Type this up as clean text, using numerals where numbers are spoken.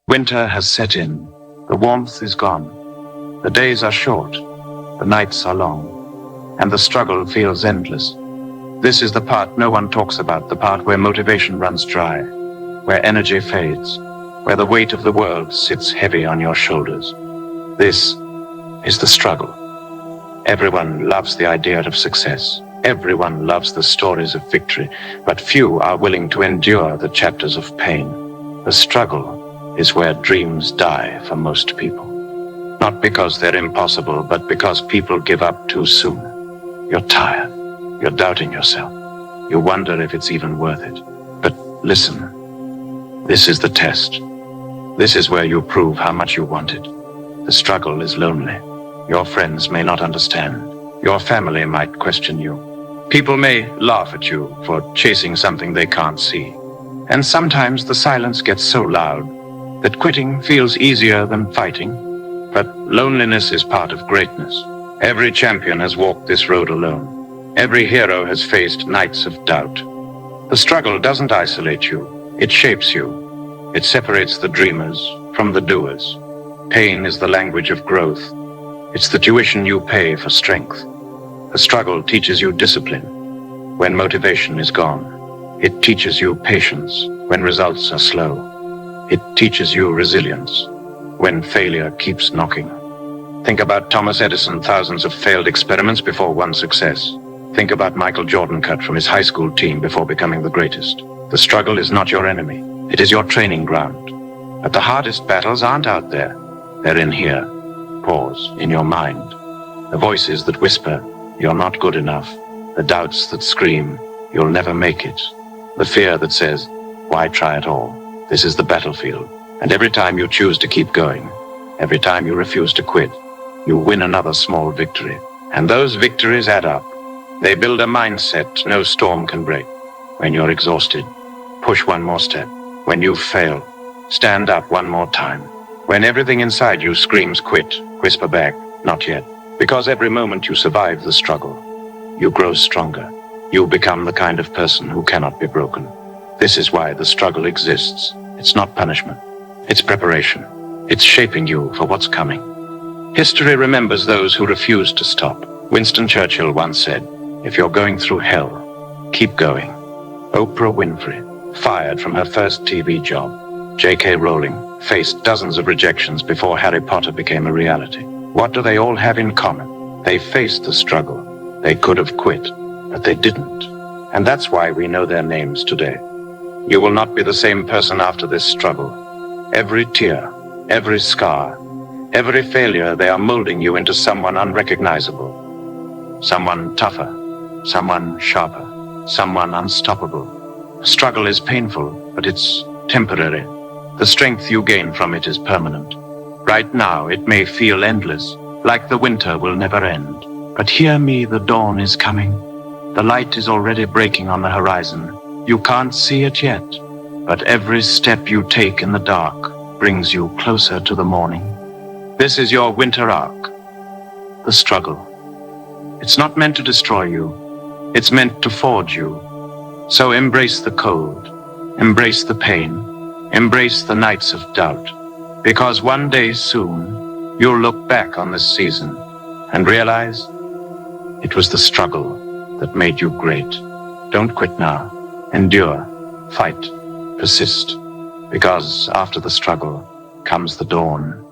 Winter has set in. The warmth is gone. The days are short. The nights are long. And the struggle feels endless. This is the part no one talks about, the part where motivation runs dry, where energy fades, where the weight of the world sits heavy on your shoulders. This is the struggle. Everyone loves the idea of success. Everyone loves the stories of victory, but few are willing to endure the chapters of pain. The struggle is where dreams die for most people. Not because they're impossible, but because people give up too soon. You're tired. You're doubting yourself. You wonder if it's even worth it. But listen, this is the test. This is where you prove how much you want it. The struggle is lonely. Your friends may not understand. Your family might question you. People may laugh at you for chasing something they can't see. And sometimes the silence gets so loud that quitting feels easier than fighting. But loneliness is part of greatness. Every champion has walked this road alone. Every hero has faced nights of doubt. The struggle doesn't isolate you. It shapes you. It separates the dreamers from the doers. Pain is the language of growth. It's the tuition you pay for strength. The struggle teaches you discipline when motivation is gone. It teaches you patience when results are slow. It teaches you resilience when failure keeps knocking. Think about Thomas Edison, thousands of failed experiments before one success. Think about Michael Jordan cut from his high school team before becoming the greatest. The struggle is not your enemy. It is your training ground. But the hardest battles aren't out there. They're in here. Pause in your mind. The voices that whisper, you're not good enough. The doubts that scream, you'll never make it. The fear that says, why try at all? This is the battlefield. And every time you choose to keep going, every time you refuse to quit, you win another small victory. And those victories add up. They build a mindset no storm can break. When you're exhausted, push one more step. When you fail, stand up one more time. When everything inside you screams quit, whisper back, not yet. Because every moment you survive the struggle, you grow stronger. You become the kind of person who cannot be broken. This is why the struggle exists. It's not punishment. It's preparation. It's shaping you for what's coming. History remembers those who refuse to stop. Winston Churchill once said, if you're going through hell, keep going. Oprah Winfrey, fired from her first TV job. J.K. Rowling faced dozens of rejections before Harry Potter became a reality. What do they all have in common? They faced the struggle. They could have quit, but they didn't. And that's why we know their names today. You will not be the same person after this struggle. Every tear, every scar, every failure, they are molding you into someone unrecognizable. Someone tougher, someone sharper, someone unstoppable. Struggle is painful, but it's temporary. The strength you gain from it is permanent. Right now, it may feel endless, like the winter will never end. But hear me, the dawn is coming. The light is already breaking on the horizon. You can't see it yet, but every step you take in the dark brings you closer to the morning. This is your winter arc, the struggle. It's not meant to destroy you. It's meant to forge you. So embrace the cold, embrace the pain, embrace the nights of doubt. Because one day soon, you'll look back on this season and realize it was the struggle that made you great. Don't quit now. Endure, fight, persist. Because after the struggle comes the dawn.